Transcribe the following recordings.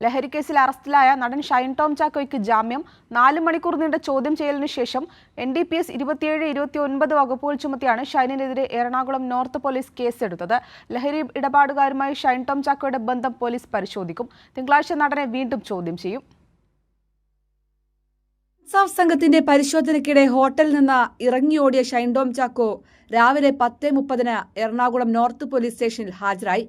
ലഹരിക്കേസിൽ അറസ്റ്റിലായ നടൻ ഷൈൻ ടോം ചാക്കോയ്ക്ക് ജാമ്യം 4 മണിക്കൂർ നീണ്ട ചോദ്യം ചെയ്യലിന് ശേഷം NDPS 27-29 വകുപ്പുകൾ ചുമത്തിയാണ് ഷൈനിനെതിരെ എറണാകുളം നോർത്ത് പോലീസ് കേസെടുത്തത്. ലഹരി ഇടപാടുകാരുമായി ഷൈൻ ടോം ചാക്കോയുടെ ബന്ധം പോലീസ് പരിശോധിക്കും. തിങ്കളാഴ്ച നടനെ വീണ്ടും ചോദ്യം ചെയ്യും. സംഘത്തിന്റെ പരിശോധനയ്ക്കിടെ ഹോട്ടലിൽ നിന്ന് ഇറങ്ങിയോടിയ ഷൈൻ ടോം ചാക്കോ രാവിലെ 10:30 എറണാകുളം നോർത്ത് പോലീസ് സ്റ്റേഷനിൽ ഹാജരായി.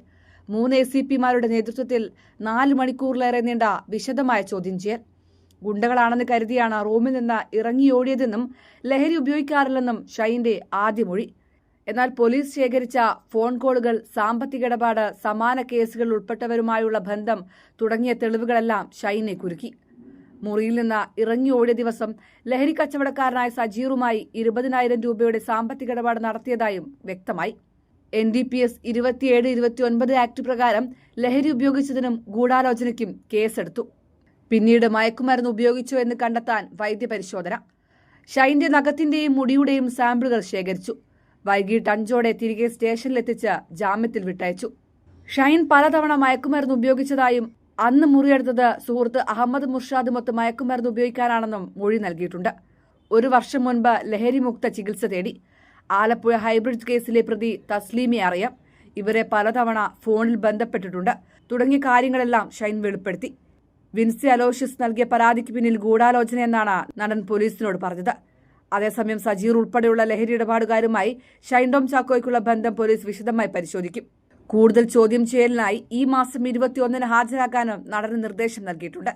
3 ACPമാരുടെ നേതൃത്വത്തിൽ 4 മണിക്കൂറിലേറെ നീണ്ട വിശദമായ ചോദ്യം ചെയ്യൽ. ഗുണ്ടകളാണെന്ന് കരുതിയാണ് റൂമിൽ നിന്ന് ഇറങ്ങിയോടിയതെന്നും ലഹരി ഉപയോഗിക്കാറില്ലെന്നും ഷൈന്റെ ആദ്യ മൊഴി. എന്നാൽ പോലീസ് ശേഖരിച്ച ഫോൺ കോളുകൾ, സാമ്പത്തിക ഇടപാട്, സമാന കേസുകളിൽ ഉൾപ്പെട്ടവരുമായുള്ള ബന്ധം തുടങ്ങിയ തെളിവുകളെല്ലാം ഷൈനെ കുരുക്കി. മുറിയിൽ നിന്ന് ഇറങ്ങിയോടിയ ദിവസം ലഹരി കച്ചവടക്കാരനായ സജീറുമായി 20,000 രൂപയുടെ സാമ്പത്തിക ഇടപാട് നടത്തിയതായും വ്യക്തമായി. NDPS 27-29 ആക്ട് പ്രകാരം ലഹരി ഉപയോഗിച്ചതിനും ഗൂഢാലോചനയ്ക്കും കേസെടുത്തു. പിന്നീട് മയക്കുമരുന്ന് ഉപയോഗിച്ചോ എന്ന് കണ്ടെത്താൻ വൈദ്യപരിശോധന. ഷൈന്റെ നഖത്തിന്റെയും മുടിയുടെയും സാമ്പിളുകൾ ശേഖരിച്ചു. വൈകിട്ട് 5ഓടെ തിരികെ സ്റ്റേഷനിലെത്തിച്ച് ജാമ്യത്തിൽ വിട്ടയച്ചു. ഷൈൻ പലതവണ മയക്കുമരുന്ന് ഉപയോഗിച്ചതായും അന്ന് മുറിയെടുത്തത് സുഹൃത്ത് അഹമ്മദ് മുർഷാദുമൊത്ത് മയക്കുമരുന്ന് ഉപയോഗിക്കാനാണെന്നും മൊഴി നൽകിയിട്ടുണ്ട്. 1 വർഷം മുൻപ് ലഹരിമുക്ത ചികിത്സ തേടി. ആലപ്പുഴ ഹൈബ്രിഡ് കേസിലെ പ്രതി തസ്ലീമയെ അറിയാം. ഇവരെ പലതവണ ഫോണിൽ ബന്ധപ്പെട്ടിട്ടുണ്ട് തുടങ്ങിയ കാര്യങ്ങളെല്ലാം ഷൈൻ വെളിപ്പെടുത്തി. വിൻസി അലോഷ്യസ് നൽകിയ പരാതിക്ക് പിന്നിൽ ഗൂഢാലോചനയെന്നാണ് നടൻ പോലീസിനോട് പറഞ്ഞത്. അതേസമയം സജീർ ഉൾപ്പെടെയുള്ള ലഹരി ഇടപാടുകാരുമായി ഷൈൻ ടോം ചാക്കോയ്ക്കുള്ള ബന്ധം പോലീസ് വിശദമായി പരിശോധിക്കും. കൂടുതൽ ചോദ്യം ചെയ്യലിനായി ഈ മാസം 21-ന് ഹാജരാക്കാനും നടന് നിർദ്ദേശം നൽകിയിട്ടുണ്ട്.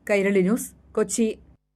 കൈരളി ന്യൂസ്, കൊച്ചി.